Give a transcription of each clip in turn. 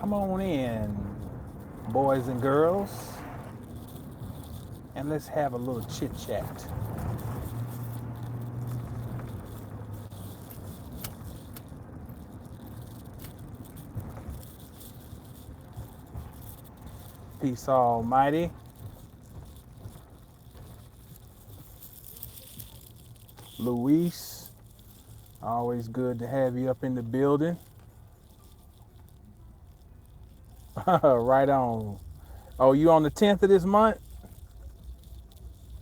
Come on in, boys and girls, and let's have a little chit chat. Peace Almighty. Luis, always good to have you up in the building. Right on. Oh, you on the 10th of this month?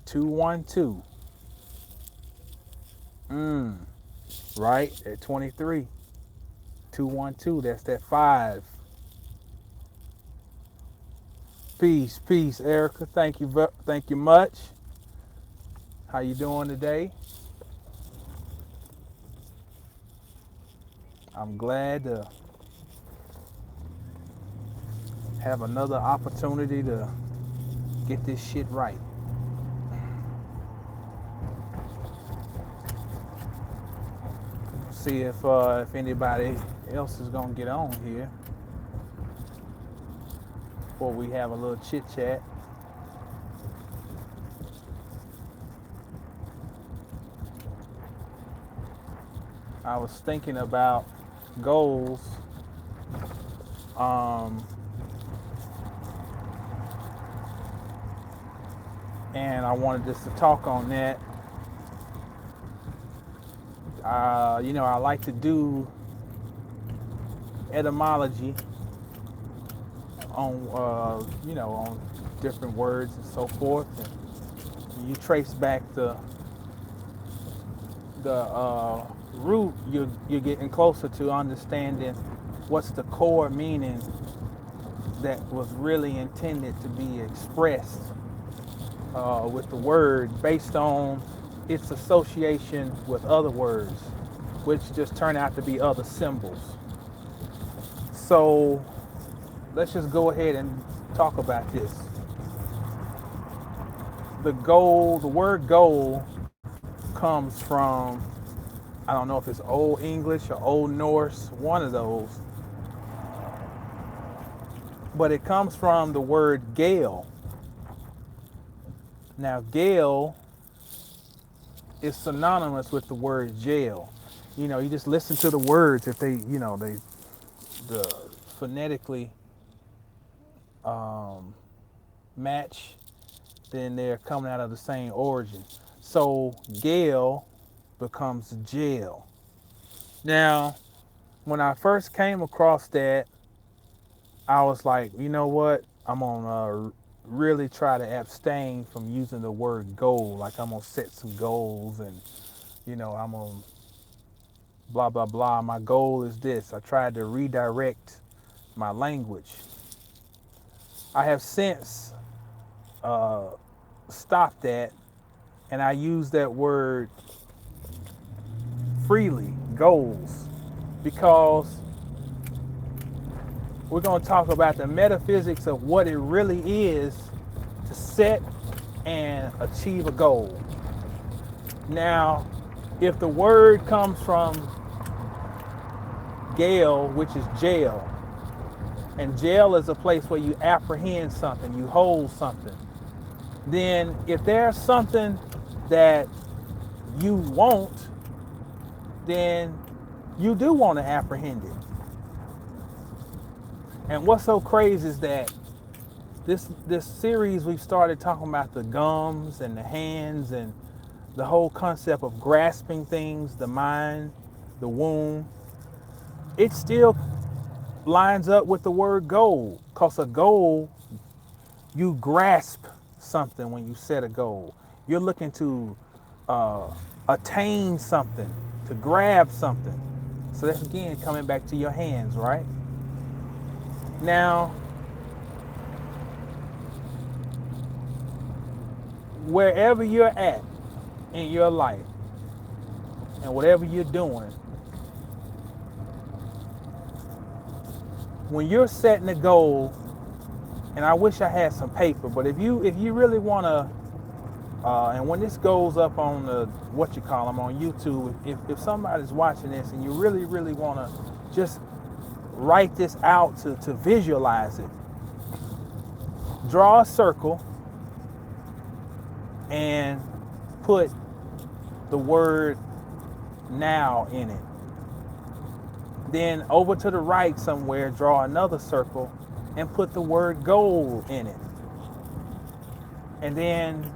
212. Right at 23. 212. That's that 5. Peace, Erica. Thank you much. How you doing today? I'm glad to have another opportunity to get this shit right. See if anybody else is gonna get on here before we have a little chit chat. I was thinking about goals. And I wanted just to talk on that. I like to do etymology on, on different words and so forth. And you trace back the root, you're getting closer to understanding what's the core meaning that was really intended to be expressed with the word based on its association with other words, which just turn out to be other symbols. So let's just go ahead and talk about this. The word goal comes from, I don't know if it's Old English or Old Norse, one of those. But it comes from the word gale. Now, gale is synonymous with the word jail. You just listen to the words if they phonetically match, then they're coming out of the same origin. So gale becomes jail. Now, when I first came across that, I was like, you know what? I'm gonna really try to abstain from using the word goal. Like I'm gonna set some goals and I'm gonna blah blah blah. My goal is this. I tried to redirect my language. I have since stopped that, and I use that word freely, goals, because we're going to talk about the metaphysics of what it really is to set and achieve a goal. Now, if the word comes from gale, which is jail, and jail is a place where you apprehend something, you hold something, then if there's something that you want, then you do want to apprehend it. And what's so crazy is that this series we've started talking about the gums and the hands and the whole concept of grasping things, the mind, the womb. It still lines up with the word goal, because a goal, you grasp something when you set a goal. You're looking to attain something, to grab something. So that's again coming back to your hands, right? Now, wherever you're at in your life and whatever you're doing, when you're setting a goal, and I wish I had some paper, but if you really want to, and when this goes up on the on YouTube, if somebody's watching this and you really want to just write this out to visualize it. Draw a circle and put the word now in it. Then over to the right somewhere, draw another circle and put the word goal in it. And then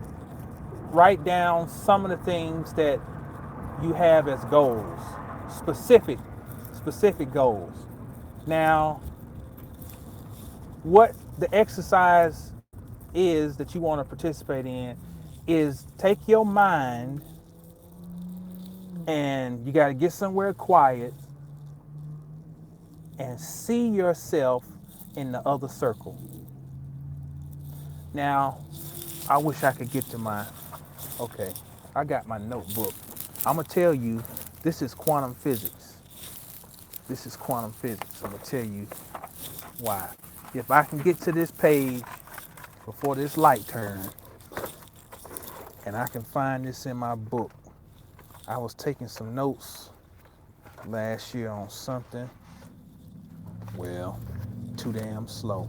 write down some of the things that you have as goals, specific goals. Now, what the exercise is that you want to participate in is take your mind, and you got to get somewhere quiet and see yourself in the other circle. Now, I wish I could get to my, okay, I got my notebook. I'm going to tell you, this is quantum physics. This is quantum physics. I'm going to tell you why. If I can get to this page before this light turns, and I can find this in my book. I was taking some notes last year on something. Well, too damn slow.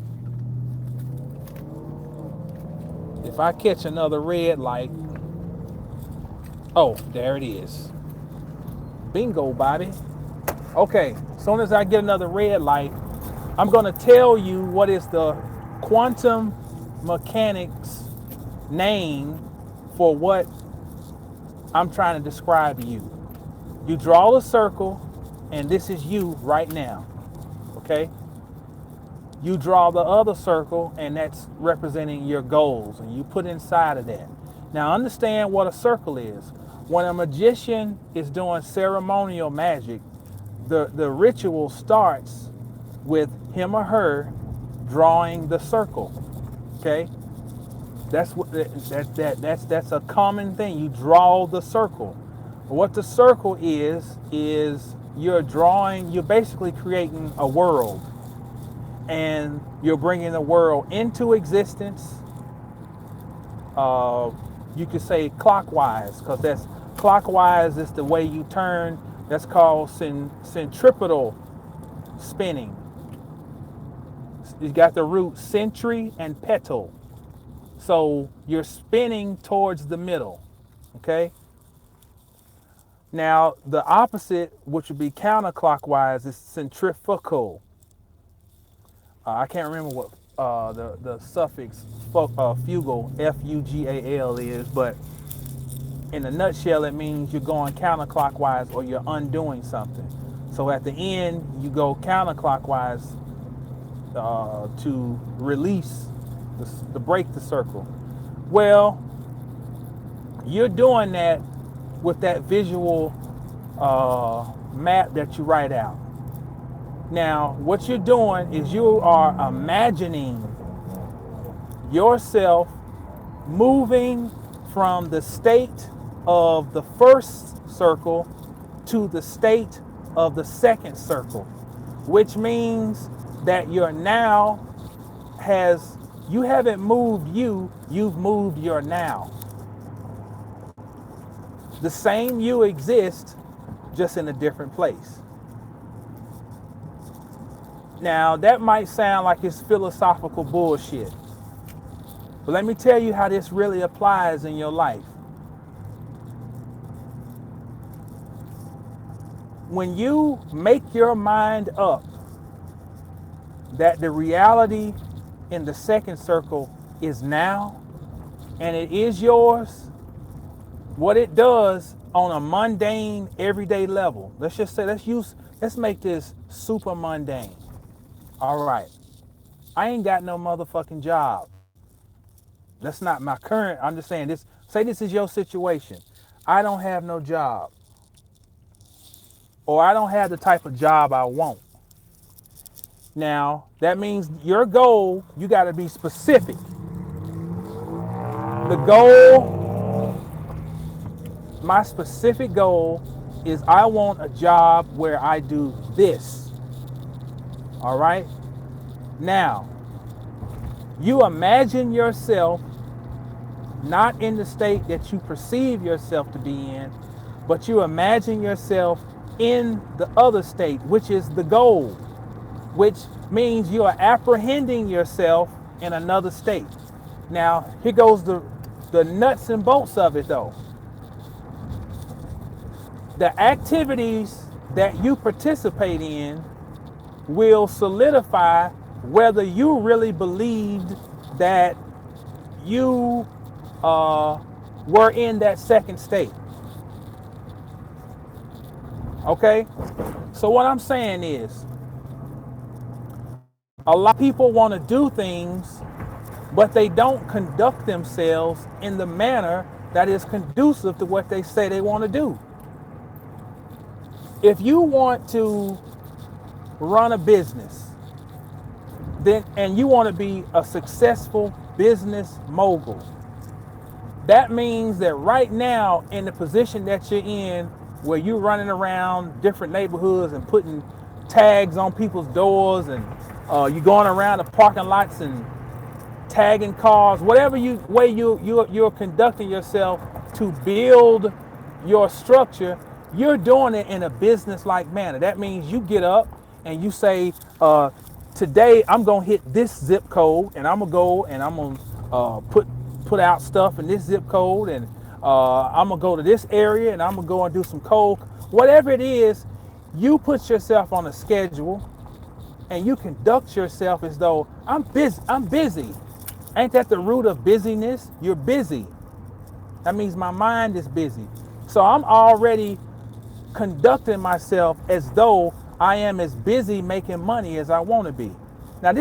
If I catch another red light, oh, there it is. Bingo, Bobby. Okay, as soon as I get another red light, I'm going to tell you what is the quantum mechanics name for what I'm trying to describe to you. You draw a circle, and this is you right now, okay? You draw the other circle, and that's representing your goals, and you put inside of that. Now understand what a circle is. When a magician is doing ceremonial magic, the ritual starts with him or her drawing the circle, okay? That's what that's a common thing. You draw the circle. What the circle is you're drawing, you're basically creating a world, and you're bringing the world into existence. You could say clockwise, because that's clockwise is the way you turn. That's called centripetal spinning. You got the root centri and petal. So you're spinning towards the middle, okay? Now, the opposite, which would be counterclockwise, is centrifugal. I can't remember what the suffix fugal, F-U-G-A-L is, but in a nutshell, it means you're going counterclockwise or you're undoing something. So at the end, you go counterclockwise to release, to break the circle. Well, you're doing that with that visual map that you write out. Now, what you're doing is you are imagining yourself moving from the state of the first circle to the state of the second circle, which means that you're now you haven't moved you've moved your now. The same you exists, just in a different place. Now, that might sound like it's philosophical bullshit, but let me tell you how this really applies in your life. When you make your mind up that the reality in the second circle is now, and it is yours, what it does on a mundane, everyday level, let's just say, let's make this super mundane. All right, I ain't got no motherfucking job. That's not my current, I'm just saying this, say this is your situation. I don't have no job, or I don't have the type of job I want. Now, that means your goal, you got to be specific. The goal, my specific goal is I want a job where I do this. All right? Now, you imagine yourself not in the state that you perceive yourself to be in, but you imagine yourself in the other state, which is the goal. which means you are apprehending yourself in another state. Now, here goes the nuts and bolts of it though. The activities that you participate in will solidify whether you really believed that you were in that second state. Okay? So what I'm saying is, a lot of people want to do things, but they don't conduct themselves in the manner that is conducive to what they say they want to do. If you want to run a business, and you want to be a successful business mogul, that means that right now, in the position that you're in, where you're running around different neighborhoods and putting tags on people's doors, and you're going around the parking lots and tagging cars, whatever way you're conducting yourself to build your structure, you're doing it in a business-like manner. That means you get up and you say, today I'm gonna hit this zip code, and I'm gonna go and I'm gonna put out stuff in this zip code, and I'm gonna go to this area, and I'm gonna go and do some coke. Whatever it is, you put yourself on a schedule, and you conduct yourself as though I'm busy. Ain't that the root of busyness? You're busy. That means my mind is busy. So I'm already conducting myself as though I am as busy making money as I want to be. Now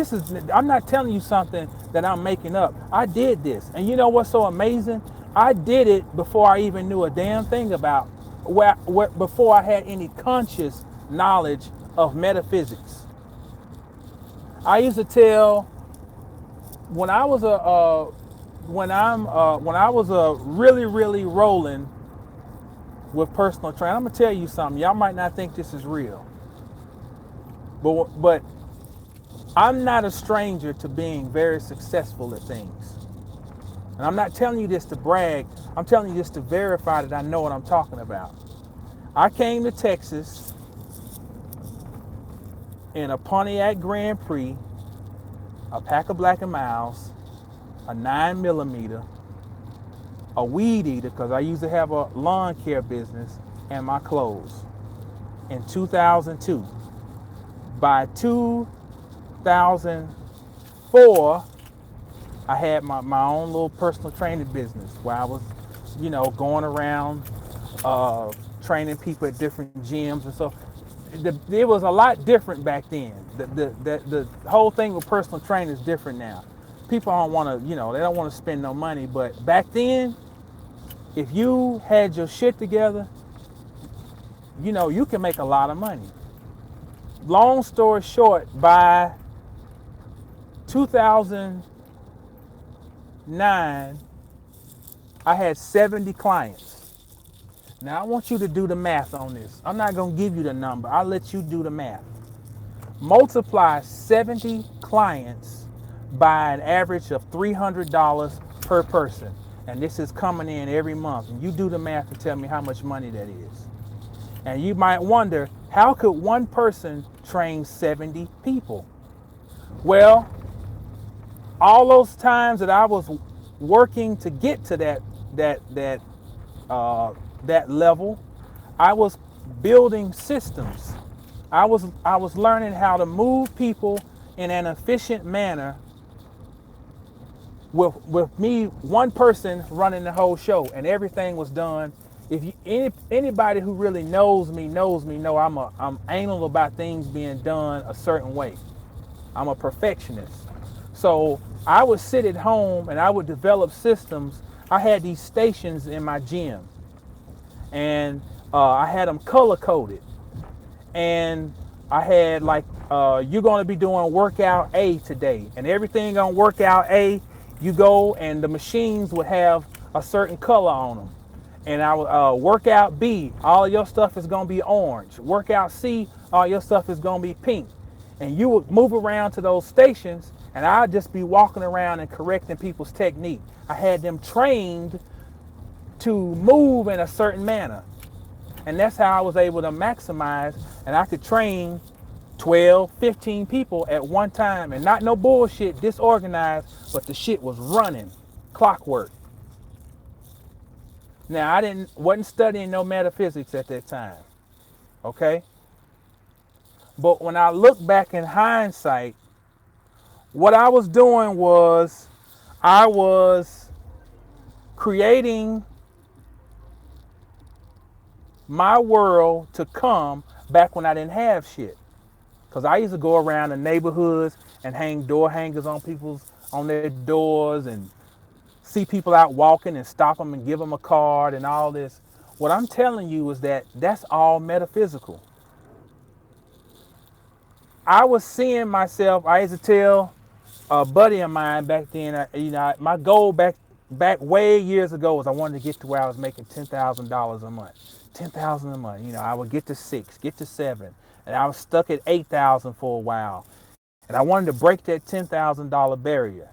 I'm not telling you something that I'm making up. I did this. And you know what's so amazing? I did it before I even knew a damn thing about, before I had any conscious knowledge of metaphysics. I used to tell, when I was really rolling with personal training, I'm gonna tell you something. Y'all might not think this is real, but I'm not a stranger to being very successful at things. And I'm not telling you this to brag. I'm telling you this to verify that I know what I'm talking about. I came to Texas in a Pontiac Grand Prix, a pack of Black & Milds, a 9mm, a weed eater, because I used to have a lawn care business, and my clothes in 2002. By 2004, I had my own little personal training business where I was, going around training people at different gyms. And so it was a lot different back then. The whole thing with personal training is different now. People don't want to, they don't want to spend no money. But back then, if you had your shit together, you can make a lot of money. Long story short, by 2009, I had 70 clients. Now, I want you to do the math on this. I'm not going to give you the number. I'll let you do the math. Multiply 70 clients by an average of $300 per person. And this is coming in every month. And you do the math and tell me how much money that is. And you might wonder, how could one person train 70 people? Well, all those times that I was working to get to that level, I was building systems. I was learning how to move people in an efficient manner with me, one person running the whole show, and everything was done. Anybody who really knows me know I'm anal about things being done a certain way. I'm a perfectionist. So I would sit at home and I would develop systems. I had these stations in my gym, and I had them color coded. And I had you're going to be doing workout A today, and everything on workout A, you go and the machines would have a certain color on them. And I would workout B, all your stuff is going to be orange. Workout C, all your stuff is going to be pink. And you would move around to those stations, and I'd just be walking around and correcting people's technique. I had them trained to move in a certain manner. And that's how I was able to maximize, and I could train 12, 15 people at one time, and not no bullshit, disorganized, but the shit was running, clockwork. Now wasn't studying no metaphysics at that time, okay? But when I look back in hindsight, what I was doing was I was creating my world to come back when I didn't have shit. Because I used to go around the neighborhoods and hang door hangers on their doors and see people out walking and stop them and give them a card and all this. What I'm telling you is that that's all metaphysical. I was seeing myself. I used to tell a buddy of mine back then, my goal back way years ago was I wanted to get to where I was making $10,000 a month. 10,000 a month. I would get to 6, get to 7, and I was stuck at 8,000 for a while. And I wanted to break that $10,000 barrier,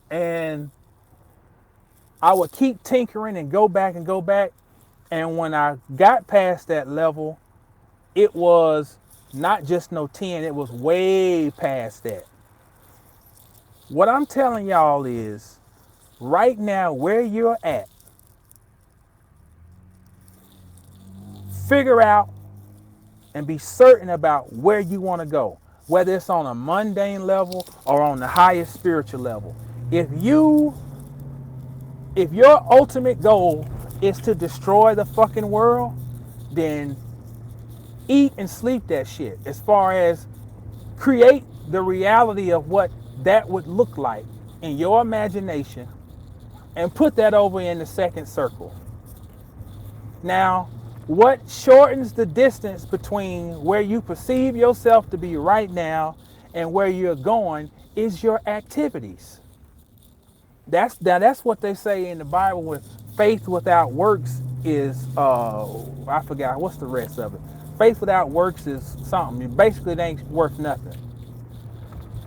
And I would keep tinkering and go back. And when I got past that level, it was not just no 10, it was way past that. What I'm telling y'all is, right now, where you're at, figure out and be certain about where you want to go, whether it's on a mundane level or on the highest spiritual level. If your ultimate goal is to destroy the fucking world, then eat and sleep that shit, as far as create the reality of what that would look like in your imagination and put that over in the second circle. Now, what shortens the distance between where you perceive yourself to be right now and where you're going is your activities. That's what they say in the Bible, with faith without works is, I forgot, what's the rest of it? Faith without works is something. Basically, it ain't worth nothing.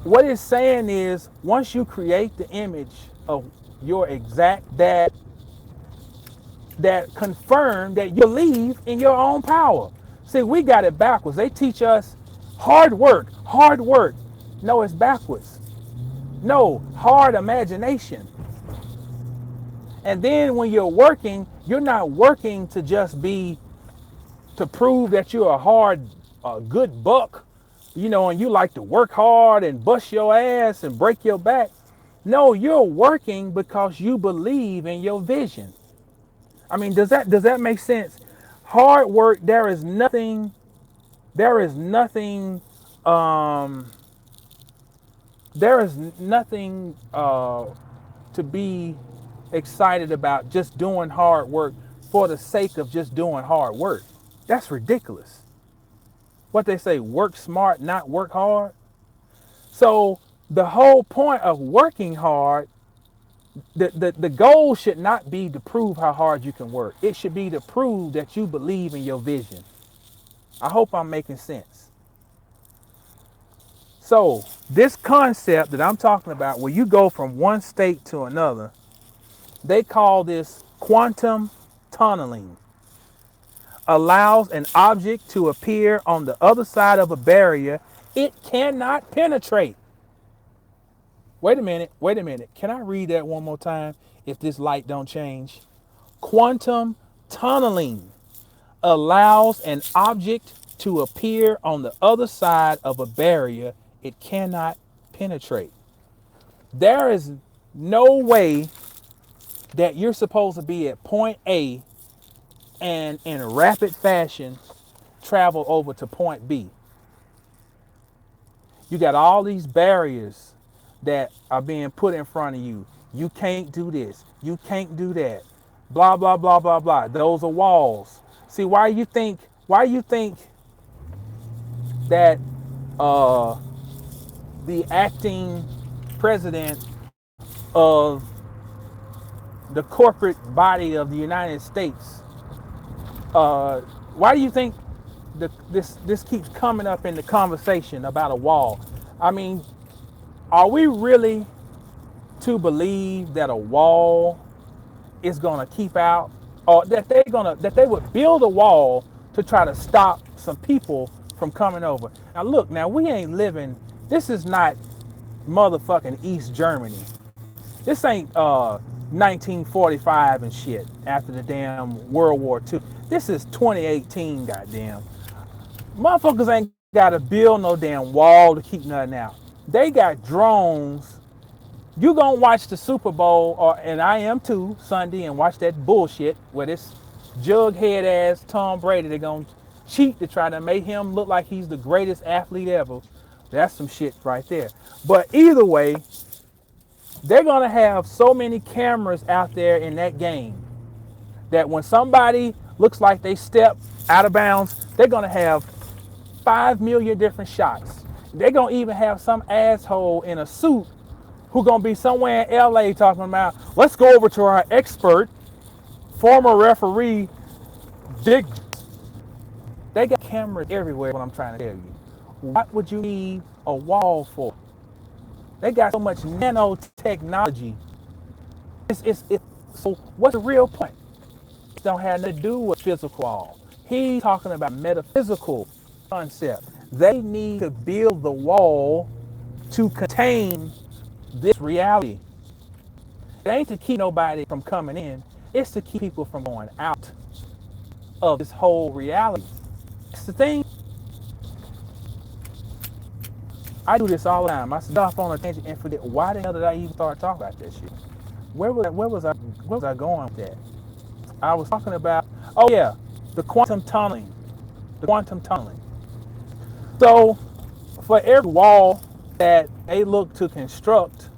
What it's saying is, once you create the image of your exact that confirm that you believe in your own power. See, we got it backwards. They teach us hard work. No, it's backwards. No, hard imagination. And then when you're working, you're not working to just to prove that you're a good buck, and you like to work hard and bust your ass and break your back. No, you're working because you believe in your vision. I mean, does that make sense? Hard work, there is nothing to be excited about just doing hard work for the sake of just doing hard work. That's ridiculous. What they say, work smart, not work hard. So the whole point of working hard, the goal should not be to prove how hard you can work. It should be to prove that you believe in your vision. I hope I'm making sense. So this concept that I'm talking about, where you go from one state to another, they call this quantum tunneling. Allows an object to appear on the other side of a barrier it cannot penetrate. Wait a minute. Can I read that one more time if this light don't change? Quantum tunneling allows an object to appear on the other side of a barrier it cannot penetrate. There is no way that you're supposed to be at point A and in rapid fashion travel over to point B. You got all these barriers that are being put in front of you. You can't do this. You can't do that. Blah, blah, blah, blah, blah. Those are walls. See, why you think that the acting president of the corporate body of the United States, why do you think this keeps coming up in the conversation about a wall? I mean, are we really to believe that a wall is going to keep out, or that they would build a wall to try to stop some people from coming over. Now look, now we ain't living, this is not motherfucking East Germany. This ain't 1945 and shit after the damn World War II. This is 2018, goddamn. Motherfuckers ain't gotta build no damn wall to keep nothing out. They got drones. You gonna watch the Super Bowl, and I am too, Sunday, and watch that bullshit where this jughead ass Tom Brady, they gonna cheat to try to make him look like he's the greatest athlete ever. That's some shit right there. But either way, they're gonna have so many cameras out there in that game that when somebody looks like they step out of bounds, they're gonna have 5 million different shots. They're gonna even have some asshole in a suit who gonna be somewhere in LA talking about, let's go over to our expert, former referee, Dick. They got cameras everywhere, what I'm trying to tell you. What would you need a wall for? They got so much nanotechnology. So what's the real point? It don't have nothing to do with physical wall. He's talking about metaphysical concept. They need to build the wall to contain this reality. It ain't to keep nobody from coming in. It's to keep people from going out of this whole reality. That's the thing. I do this all the time. I stop on a tangent and forget why the hell did I even start talking about that shit? Where was I going with that? I was talking about, oh yeah, the quantum tunneling. The quantum tunneling. So for every wall that they look to construct,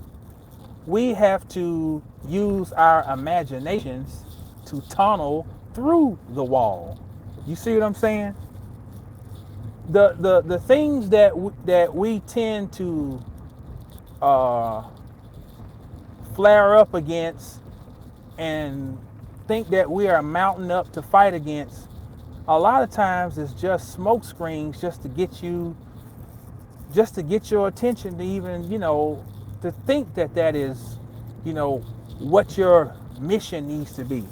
we have to use our imaginations to tunnel through the wall. You see what I'm saying? The things that we tend to flare up against and think that we are mounting up to fight against, a lot of times it's just smoke screens just to get your attention to even, to think that is, what your mission needs to be.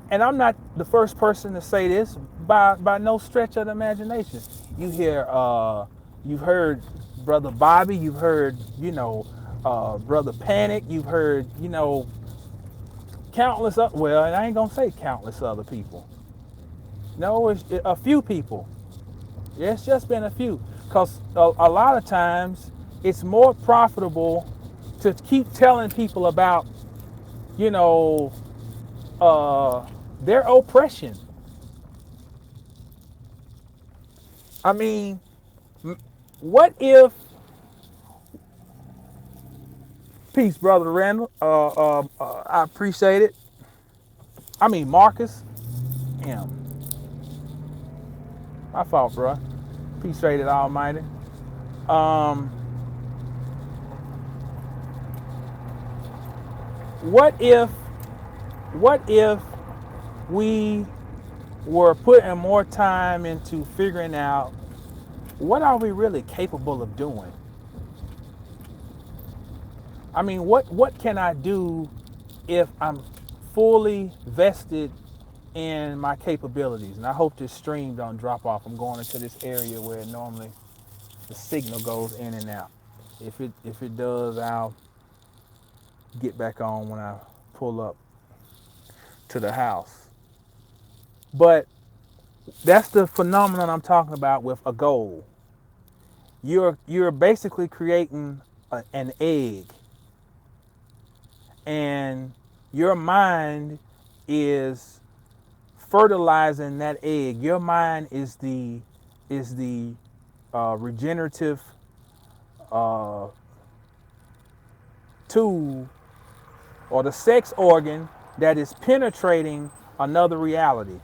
And I'm not the first person to say this by no stretch of the imagination. You've heard Brother Bobby, you've heard, Brother Panic, you've heard, countless, well, and I ain't gonna say countless other people. No, it's a few people. Yeah, it's just been a few. Because a lot of times it's more profitable to keep telling people about, their oppression. I mean, what if, peace, Brother Randall, I appreciate it. I mean, Marcus, damn, my fault, bro. Appreciate it, Almighty. What if we were putting more time into figuring out what are we really capable of doing? I mean, what can I do if I'm fully vested in my capabilities? And I hope this stream don't drop off. I'm going into this area where normally the signal goes in and out. If it does, I'll get back on when I pull up to the house. But that's the phenomenon I'm talking about with a goal. You're basically creating an egg, and your mind is fertilizing that egg. Your mind is the regenerative tool or the sex organ that is penetrating another reality.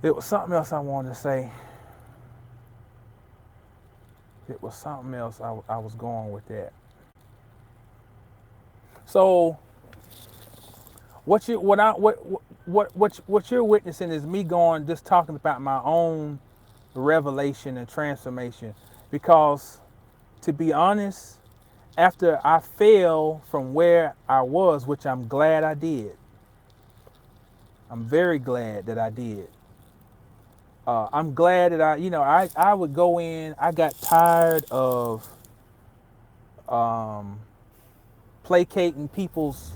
It was something else I wanted to say. It was something else I was going with that. So what you're witnessing is me just talking about my own revelation and transformation, because to be honest, after I fell from where I was, which I'm glad I did, I'm very glad that I did. I'm glad that I would go in. I got tired of um, placating people's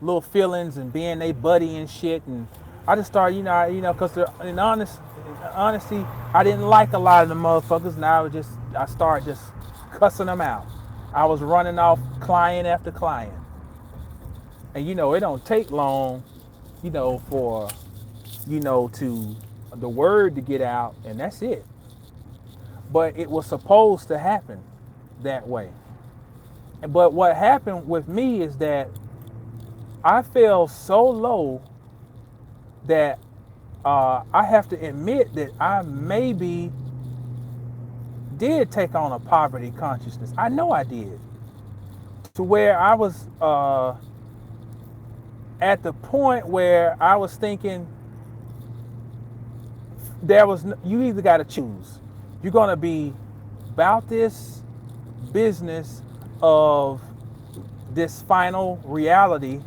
little feelings and being they buddy and shit. And I just started, because in honesty, I didn't like a lot of the motherfuckers. And I started just cussing them out. I was running off client after client. And it don't take long, for, to the word to get out, and that's it. But it was supposed to happen that way. But what happened with me is that I fell so low that I have to admit that I maybe did take on a poverty consciousness. I know I did. To where I was at the point where I was thinking you either got to choose. You're going to be about this business of this final reality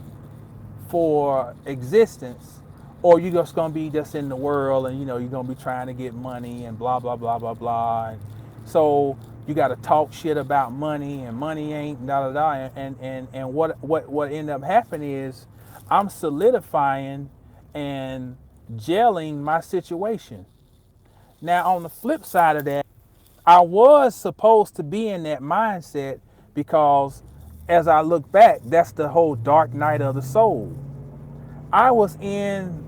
for existence, or you're just gonna be just in the world and you're gonna be trying to get money and blah blah blah blah blah. And so you got to talk shit about money, and money ain't da da da. And what ended up happening is I'm solidifying and gelling my situation. Now on the flip side of that, I was supposed to be in that mindset because as I look back, that's the whole dark night of the soul. I was in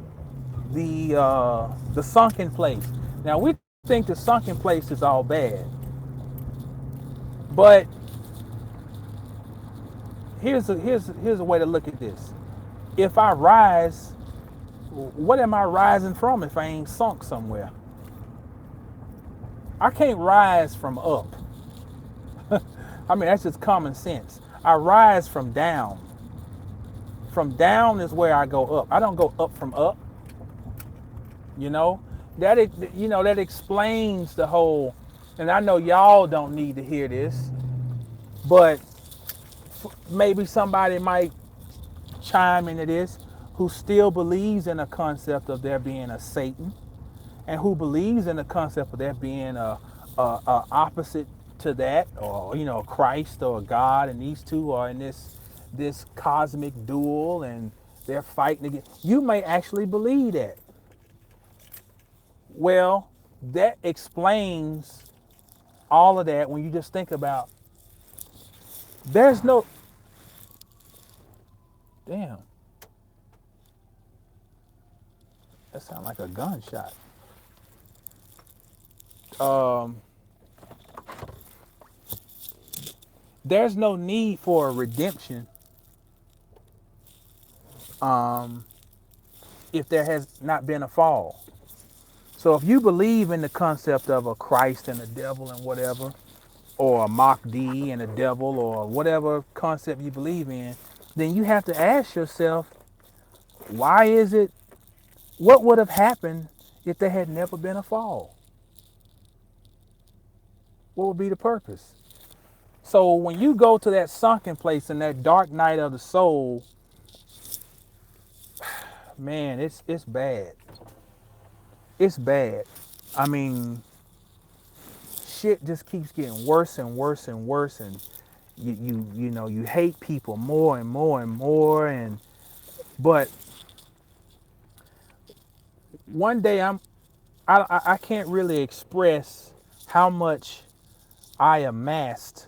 the sunken place. Now we think the sunken place is all bad, but here's a way to look at this. If I rise, what am I rising from if I ain't sunk somewhere? I can't rise from up. I mean, that's just common sense. I rise from down. From down is where I go up. I don't go up from up. That explains the whole. And I know y'all don't need to hear this, but maybe somebody might chime into this who still believes in the concept of there being a Satan, and who believes in the concept of there being a opposite to that, or Christ or God, and these two are in this cosmic duel and they're fighting again. You may actually believe that. Well, that explains all of that when you just think about there's no damn. That sounds like a gunshot. There's no need for a redemption if there has not been a fall. So if you believe in the concept of a Christ and a devil and whatever, or a Mahdi and a devil, or whatever concept you believe in, then you have to ask yourself, what would have happened if there had never been a fall? What would be the purpose? So when you go to that sunken place in that dark night of the soul, man, it's bad. It's bad. I mean, shit just keeps getting worse and worse and worse, and you hate people more and more and more. But one day I can't really express how much I amassed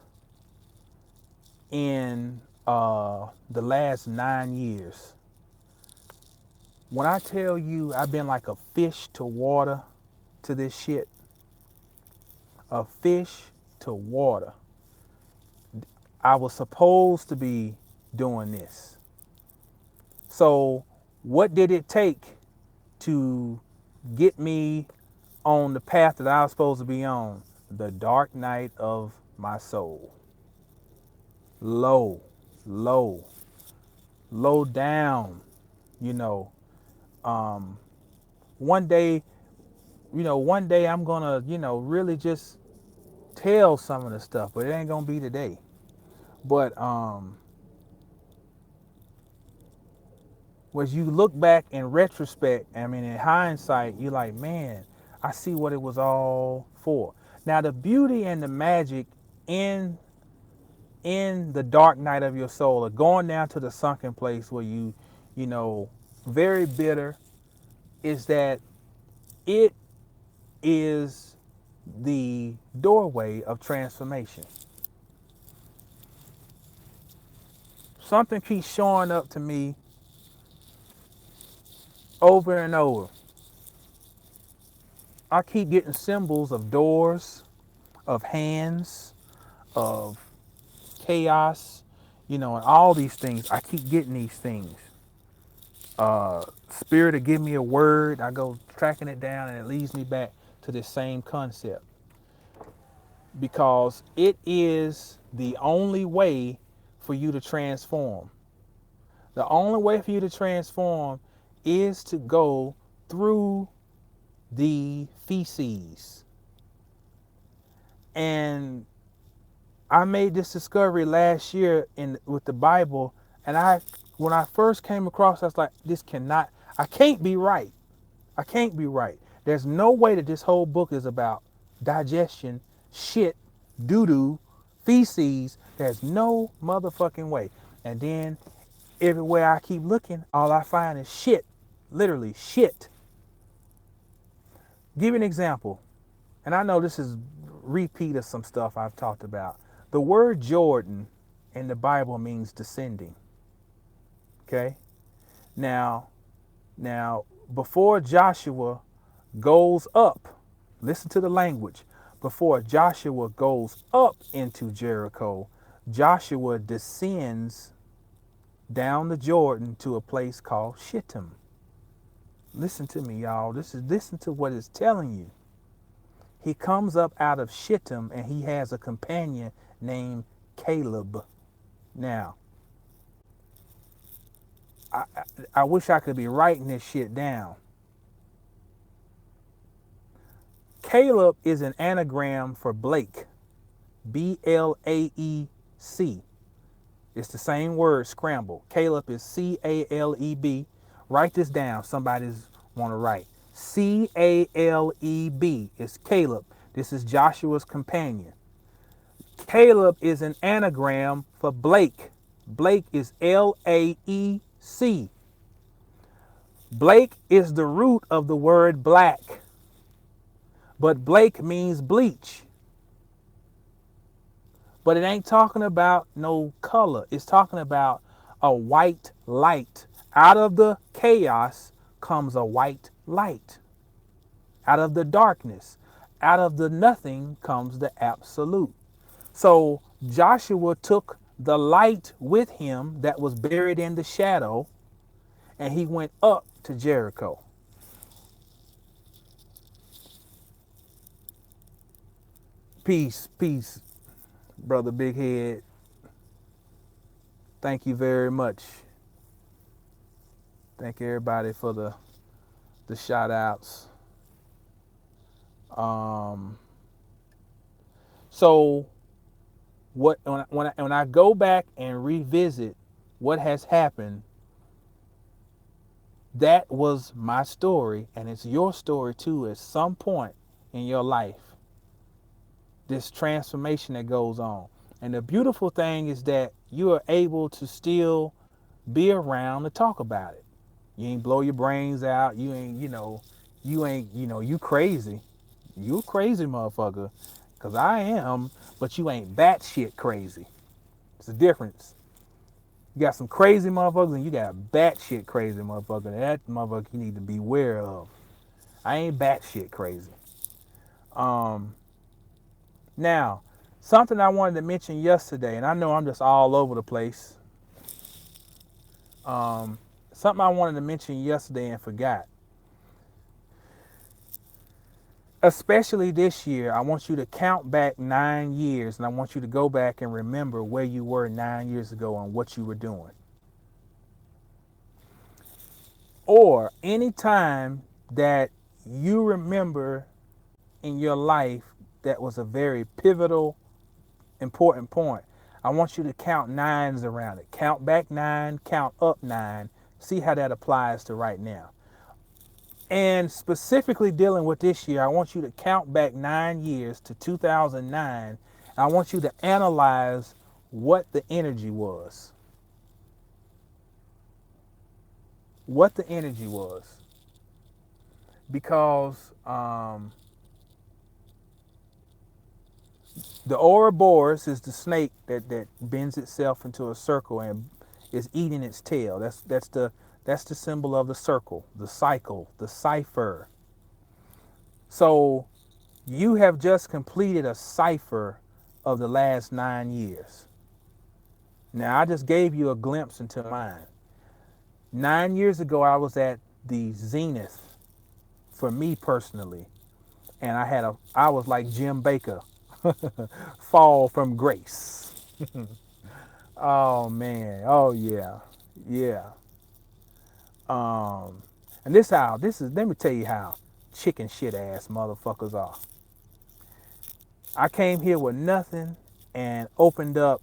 in the last 9 years. When I tell you I've been like a fish to water to this shit, a fish to water. I was supposed to be doing this. So what did it take to get me on the path that I was supposed to be on? The dark night of my soul. Low down, one day I'm gonna, really just tell some of the stuff, but it ain't gonna be today. But was you look back in retrospect, I mean, in hindsight, you're like, man, I see what it was all for. Now, the beauty and the magic in the dark night of your soul, or going down to the sunken place where you know, very bitter, is that it is the doorway of transformation. Something keeps showing up to me over and over. I keep getting symbols of doors, of hands, of chaos, you know, and all these things. I keep getting these things. Spirit to give me a word. I go tracking it down and it leads me back to this same concept. Because it is the only way for you to transform. The only way for you to transform is to go through the feces. And I made this discovery last year with the Bible, and when I first came across, I was like, I can't be right. I can't be right. There's no way that this whole book is about digestion, shit, doo-doo, feces. There's no motherfucking way. And then everywhere I keep looking, all I find is shit. Literally shit. Give you an example. And I know this is repeat of some stuff I've talked about. The word Jordan in the Bible means descending. Okay? Now, before Joshua goes up, listen to the language. Before Joshua goes up into Jericho, Joshua descends down the Jordan to a place called Shittim. Listen to me, y'all. Listen to what it's telling you. He comes up out of Shittim and he has a companion named Caleb. Now, I wish I could be writing this shit down. Caleb is an anagram for Blake. B-L-A-E-C. It's the same word scrambled. Caleb is C-A-L-E-B. Write this down. Somebody's want to write. C-A-L-E-B. It's Caleb. This is Joshua's companion. Caleb is an anagram for Blake. Blake is L-A-E-C. Blake is the root of the word black. But Blake means bleach. But it ain't talking about no color. It's talking about a white light. Out of the chaos comes a white light. Out of the darkness, out of the nothing comes the absolute. So Joshua took the light with him that was buried in the shadow, and he went up to Jericho. Peace, peace, brother Big Head. Thank you very much. Thank everybody for the shout outs. So when I go back and revisit what has happened, that was my story, and it's your story too at some point in your life. This transformation that goes on. And the beautiful thing is that you are able to still be around to talk about it. You ain't blow your brains out. You ain't, you crazy. You a crazy motherfucker. Cause I am, but you ain't batshit crazy. It's a difference. You got some crazy motherfuckers and you got batshit crazy motherfucker. That motherfucker you need to be aware of. I ain't batshit crazy. Now, something I wanted to mention yesterday, and I know I'm just all over the place. Something I wanted to mention yesterday and forgot. Especially this year, I want you to count back 9 years, and I want you to go back and remember where you were 9 years ago and what you were doing. Or any time that you remember in your life that was a very pivotal, important point, I want you to count nines around it. Count back 9, count up 9, See how that applies to right now. And specifically dealing with this year, I want you to count back 9 years to 2009. I want you to analyze what the energy was. What the energy was. Because the Ouroboros is the snake that bends itself into a circle and is eating its tail. That's the symbol of the circle, the cycle, the cipher. So you have just completed a cipher of the last 9 years. Now I just gave you a glimpse into mine. 9 years ago I was at the zenith for me personally, and I was like Jim Baker, fall from grace. Oh man, oh yeah, yeah. And let me tell you how chicken shit ass motherfuckers are. I came here with nothing and opened up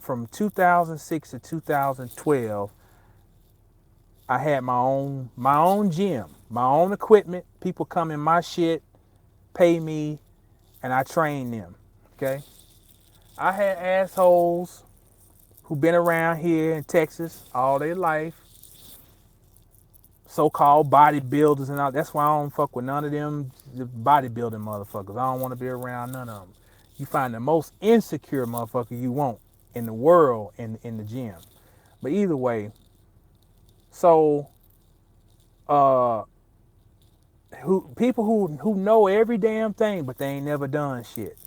from 2006 to 2012. I had my own gym, my own equipment. People come in my shit, pay me, and I train them. Okay? I had assholes who been around here in Texas all their life, so-called bodybuilders and all. That's why I don't fuck with none of them bodybuilding motherfuckers. I don't want to be around none of them. You find the most insecure motherfucker you want in the world in the gym. But either way, so people who know every damn thing, but they ain't never done shit.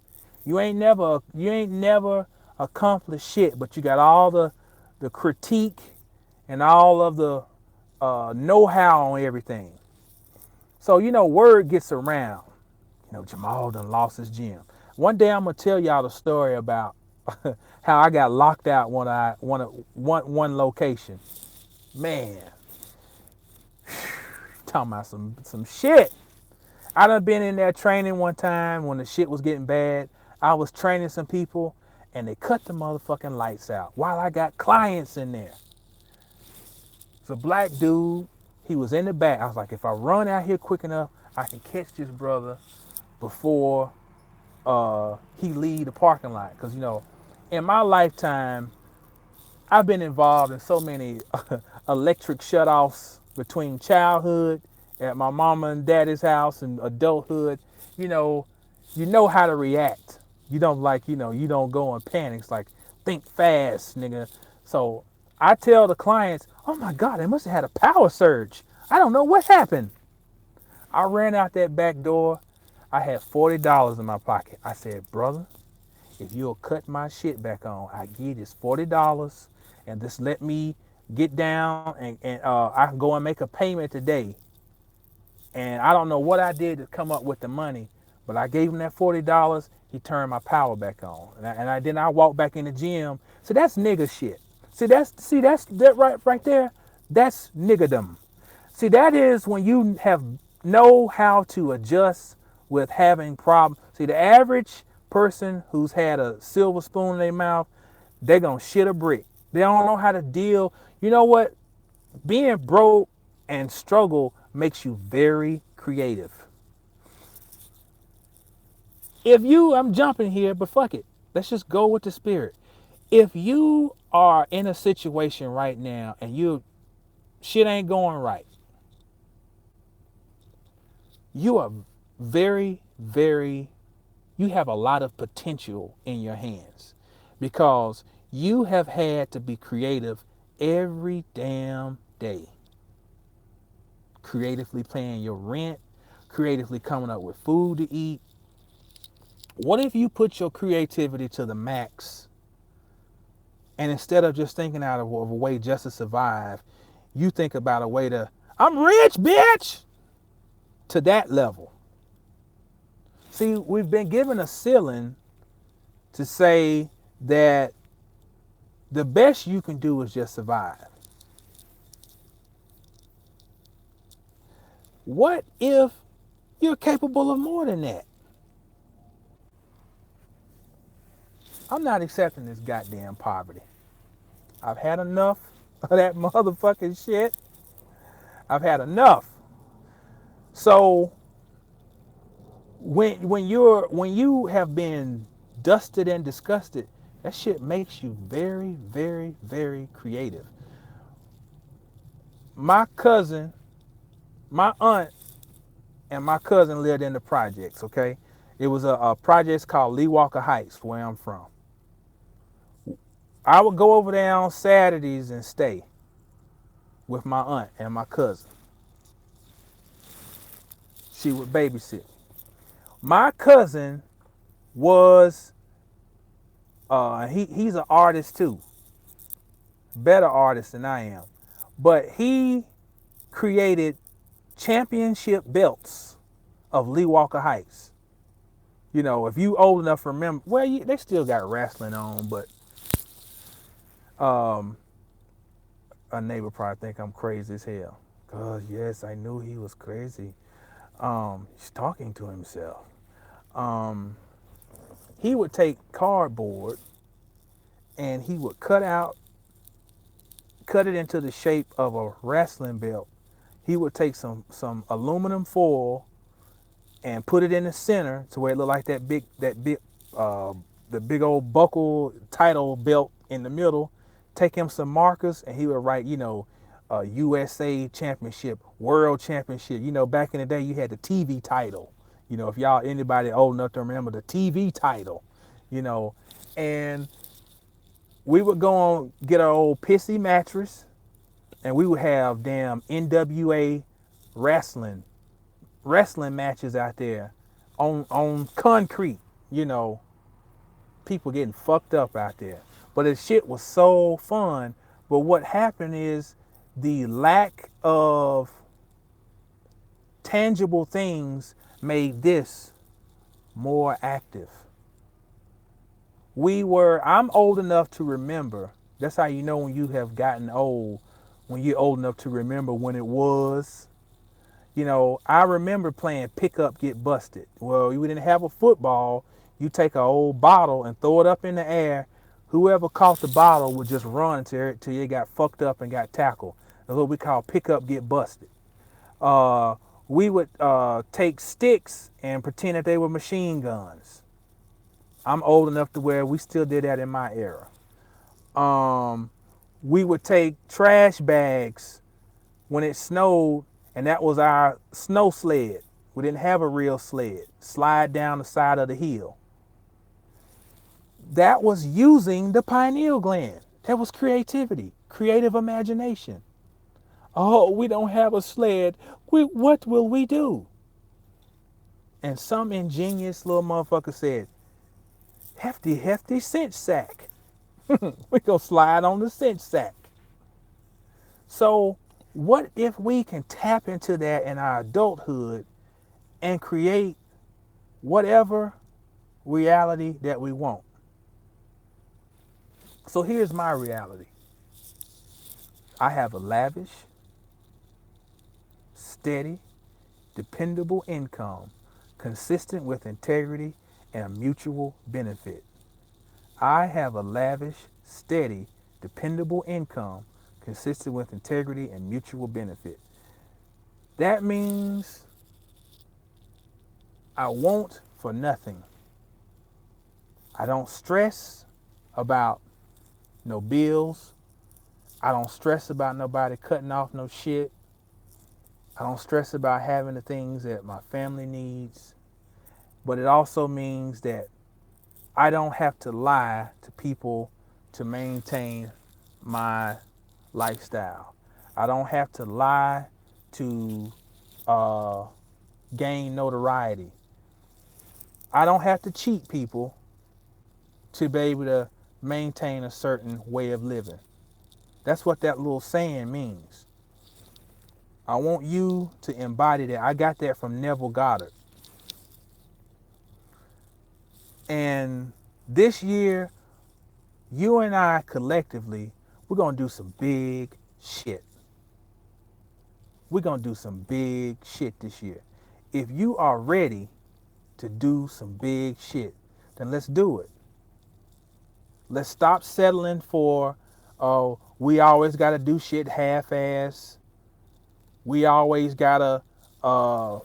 You ain't never accomplished shit, but you got all the critique and all of the know-how on everything. So, word gets around. Jamal done lost his gym. One day I'm gonna tell y'all the story about how I got locked out one location. Man, talking about some shit. I done been in there training one time when the shit was getting bad. I was training some people and they cut the motherfucking lights out while I got clients in there. It's a black dude. He was in the back. I was like, if I run out here quick enough, I can catch this brother before he leave the parking lot. Because, in my lifetime, I've been involved in so many electric shutoffs between childhood at my mama and daddy's house and adulthood. You know how to react. You don't you don't go in panic. It's like, think fast, nigga. So I tell the clients, oh my God, they must have had a power surge. I don't know what happened. I ran out that back door. I had $40 in my pocket. I said, brother, if you'll cut my shit back on, I give you this $40 and just let me get down and I can go and make a payment today. And I don't know what I did to come up with the money, but I gave him that $40. He turned my power back on, and then I walked back in the gym. So that's nigga shit. That's that right there. That's niggerdom. See, that is when you know how to adjust with having problems. See, the average person who's had a silver spoon in their mouth, they're gonna shit a brick. They don't know how to deal. You know what? Being broke and struggle makes you very creative. I'm jumping here, but fuck it. Let's just go with the spirit. If you are in a situation right now and shit ain't going right, you are very, very, you have a lot of potential in your hands because you have had to be creative every damn day. Creatively paying your rent, creatively coming up with food to eat. What if you put your creativity to the max and instead of just thinking out of a way just to survive, you think about a way to, I'm rich, bitch, to that level. See, we've been given a ceiling to say that the best you can do is just survive. What if you're capable of more than that? I'm not accepting this goddamn poverty. I've had enough of that motherfucking shit. I've had enough. So when you have been dusted and disgusted, that shit makes you very, very, very creative. My cousin, my aunt, and my cousin lived in the projects. Okay, it was a projects called Lee Walker Heights, where I'm from. I would go over there on Saturdays and stay with my aunt and my cousin. She would babysit. My cousin was he's an artist too, better artist than I am, but he created championship belts of Lee Walker Heights. You know, if you old enough to remember, well, they still got wrestling on, but um, a neighbor probably think I'm crazy as hell. Cause yes, I knew he was crazy. He's talking to himself. Um, he would take cardboard and he would cut it into the shape of a wrestling belt. He would take some aluminum foil and put it in the center to where it looked like uh, the big old buckle title belt in the middle. Take him some markers and he would write, USA Championship, World Championship. You know, back in the day you had the TV title. You know, if y'all anybody old enough to remember the TV title, you know, and we would go on get our old pissy mattress and we would have damn NWA wrestling matches out there on concrete, you know, people getting fucked up out there. But the shit was so fun. But what happened is the lack of tangible things made this more active. I'm old enough to remember. That's how you know when you have gotten old, when you're old enough to remember when it was. You know, I remember playing pick up, get busted. Well, we didn't have a football. You take an old bottle and throw it up in the air. Whoever caught the bottle would just run till you got fucked up and got tackled. That's what we call pick up, get busted. We would take sticks and pretend that they were machine guns. I'm old enough to where we still did that in my era. We would take trash bags when it snowed, and that was our snow sled. We didn't have a real sled. Slide down the side of the hill. That was using the pineal gland. That was creativity, creative imagination. Oh, we don't have a sled. What will we do? And some ingenious little motherfucker said, hefty cinch sack. We go slide on the cinch sack. So what if we can tap into that in our adulthood and create whatever reality that we want? So here's my reality. I have a lavish, steady, dependable income consistent with integrity and mutual benefit. I have a lavish, steady, dependable income consistent with integrity and mutual benefit. That means I want for nothing. I don't stress about no bills. I don't stress about nobody cutting off no shit. I don't stress about having the things that my family needs. But it also means that I don't have to lie to people to maintain my lifestyle. I don't have to lie to gain notoriety. I don't have to cheat people to be able to maintain a certain way of living. That's what that little saying means. I want you to embody that. I got that from Neville Goddard. And this year, you and I collectively, we're going to do some big shit. We're going to do some big shit this year. If you are ready to do some big shit, then let's do it. Let's stop settling for Oh, we always got to do shit half-ass. We always got to, uh,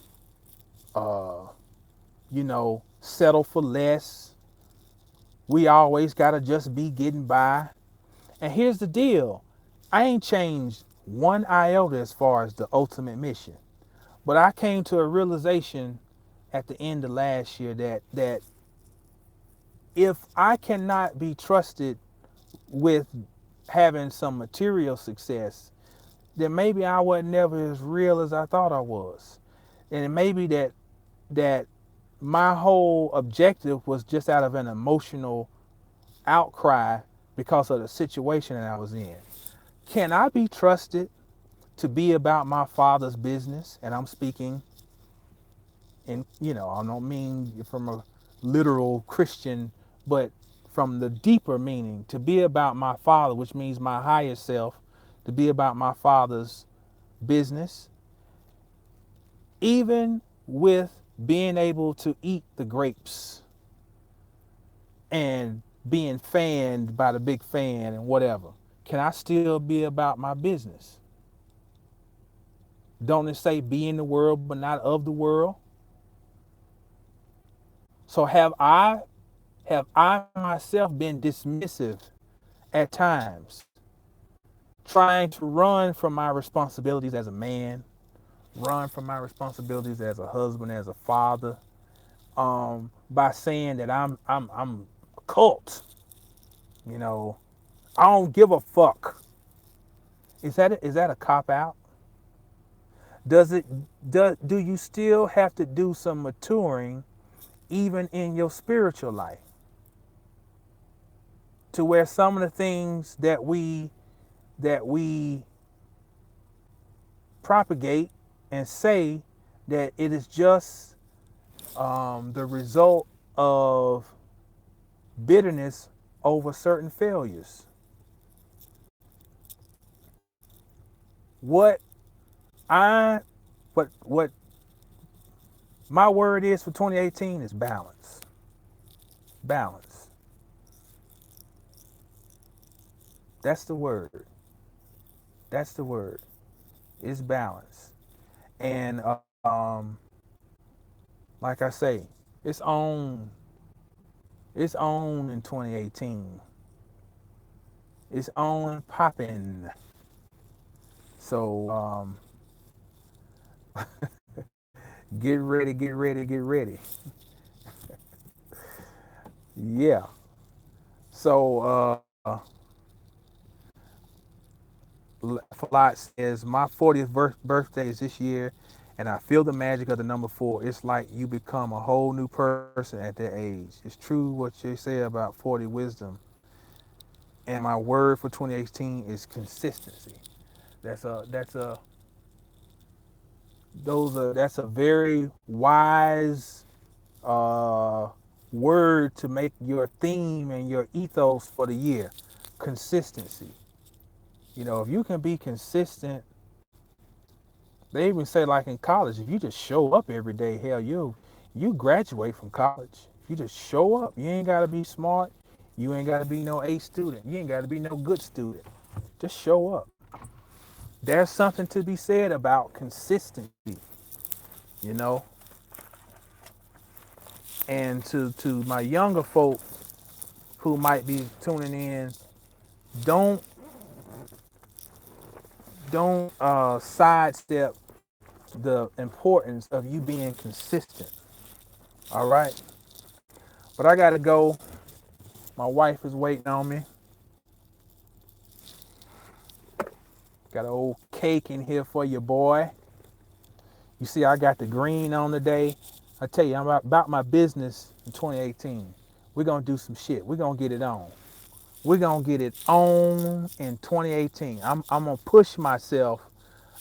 uh, settle for less. We always got to just be getting by. And here's the deal. I ain't changed one iota as far as the ultimate mission. But I came to a realization at the end of last year that if I cannot be trusted with having some material success, then maybe I wasn't never as real as I thought I was. And it may be that my whole objective was just out of an emotional outcry because of the situation that I was in. Can I be trusted to be about my father's business? And I'm speaking in, I don't mean from a literal Christian, but from the deeper meaning, to be about my father, which means my higher self, to be about my father's business, even with being able to eat the grapes and being fanned by the big fan and whatever. Can I still be about my business? Don't it say be in the world but not of the world? So have I myself been dismissive at times, trying to run from my responsibilities as a man, run from my responsibilities as a husband, as a father, by saying that I'm a cult, you know, I don't give a fuck. Is that a cop out? Does it do you still have to do some maturing even in your spiritual life, to where some of the things that we propagate and say that it is just the result of bitterness over certain failures? What I what my word is for 2018 is balance. Balance. That's the word. That's the word. It's balance. And like I say, it's on. It's on in 2018. It's on popping. So get ready, get ready, get ready. Yeah. So Falot says my 40th birthday is this year, and I feel the magic of the number four. It's like you become a whole new person at that age. It's true what you say about 40 wisdom. And my word for 2018 is consistency. That's a that's a very wise uh, word to make your theme and your ethos for the year. Consistency. If you can be consistent, they even say like in college, if you just show up every day, hell, you graduate from college. If you just show up, you ain't gotta be smart. You ain't gotta be no A student. You ain't gotta be no good student. Just show up. There's something to be said about consistency, you know. And to my younger folk who might be tuning in, don't sidestep the importance of you being consistent. All right. But I gotta go. My wife is waiting on me. Got an old cake in here for you, boy. You see, I got the green on today. I tell you, I'm about my business in 2018. We're gonna do some shit. We're gonna get it on. We're gonna get it on in 2018. I'm gonna push myself.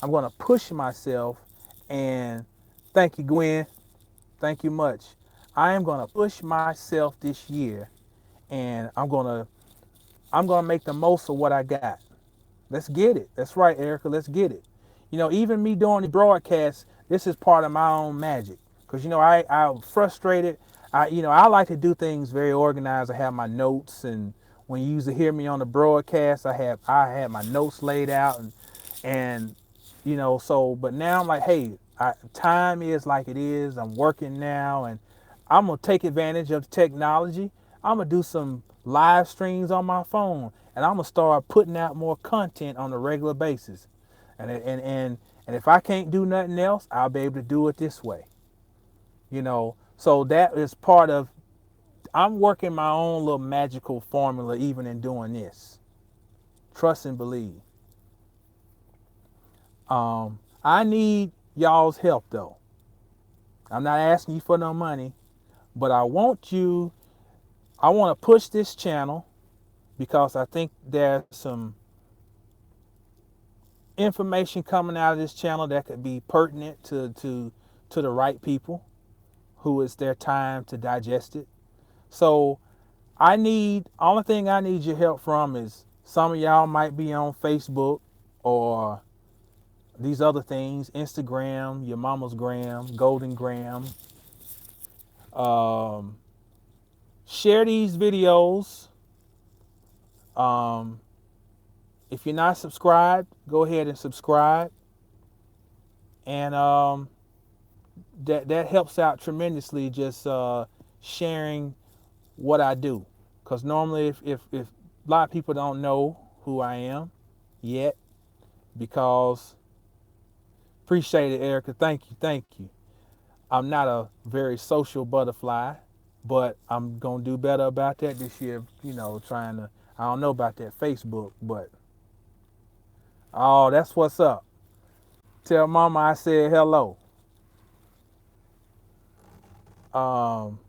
I'm gonna push myself. And thank you, Gwen. Thank you much. I am gonna push myself this year, and I'm gonna make the most of what I got. Let's get it. That's right, Erica. Let's get it. Even me doing the broadcast, this is part of my own magic. Because I'm frustrated. I like to do things very organized. I have my notes, and When you used to hear me on the broadcast, I had my notes laid out and so but now I'm like, hey, time is like it is. I'm working now and I'm gonna take advantage of technology. I'm gonna do some live streams on my phone and I'm gonna start putting out more content on a regular basis. And if I can't do nothing else, I'll be able to do it this way. So that is part of I'm working my own little magical formula even in doing this. Trust and believe. I need y'all's help though. I'm not asking you for no money, but I want to push this channel because I think there's some information coming out of this channel that could be pertinent to the right people who it's their time to digest it. So only thing I need your help from is some of y'all might be on Facebook or these other things, Instagram, your mama's gram, golden gram. Um, Share these videos. Um, if you're not subscribed, go ahead and subscribe. And that helps out tremendously just sharing what I do. Because normally if a lot of people don't know who I am yet, because appreciate it, Erica. Thank you. I'm not a very social butterfly, but I'm gonna do better about that this year. I don't know about that Facebook, but oh, that's what's up. Tell mama I said hello. Um,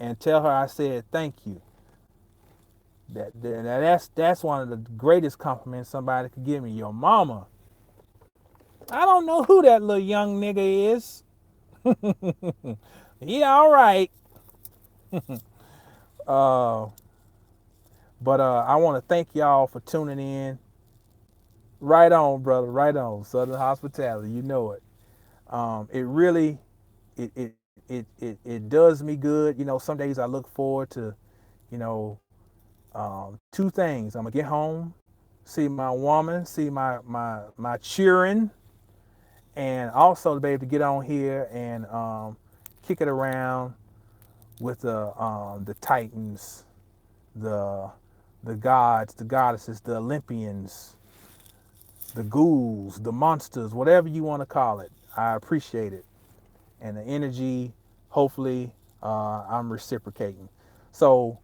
and tell her I said thank you. That's one of the greatest compliments somebody could give me. Your mama. I don't know who that little young nigga is. Yeah, all right. Uh, but I want to thank y'all for tuning in. Right on, brother. Right on. Southern Hospitality. You know it. It really, it does me good. Some days I look forward to, you know, two things. I'm gonna get home, see my woman, see my children, and also to be able to get on here and kick it around with the Titans, the gods, the goddesses, the Olympians, the ghouls, the monsters, whatever you want to call it. I appreciate it. And the energy, hopefully, I'm reciprocating. So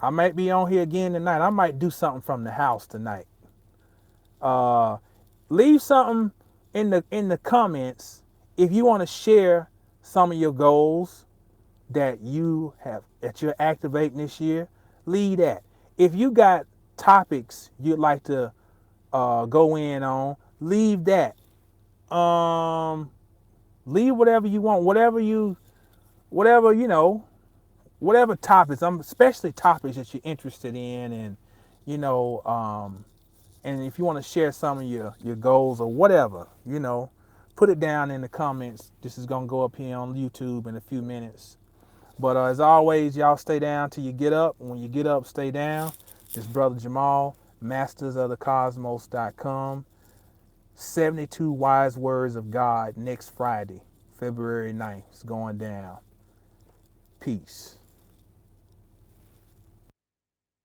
I might be on here again tonight. I might do something from the house tonight. Leave something in the comments if you want to share some of your goals that you're activating this year. Leave that. If you got topics you'd like to go in on, leave that. Leave whatever you want, whatever topics. Especially topics that you're interested in, and you know, and if you want to share some of your goals or whatever, put it down in the comments. This is gonna go up here on YouTube in a few minutes. But as always, y'all stay down till you get up. When you get up, stay down. This brother Jamal, mastersofthecosmos.com. 72 Wise Words of God next Friday, February 9th. It's going down. Peace.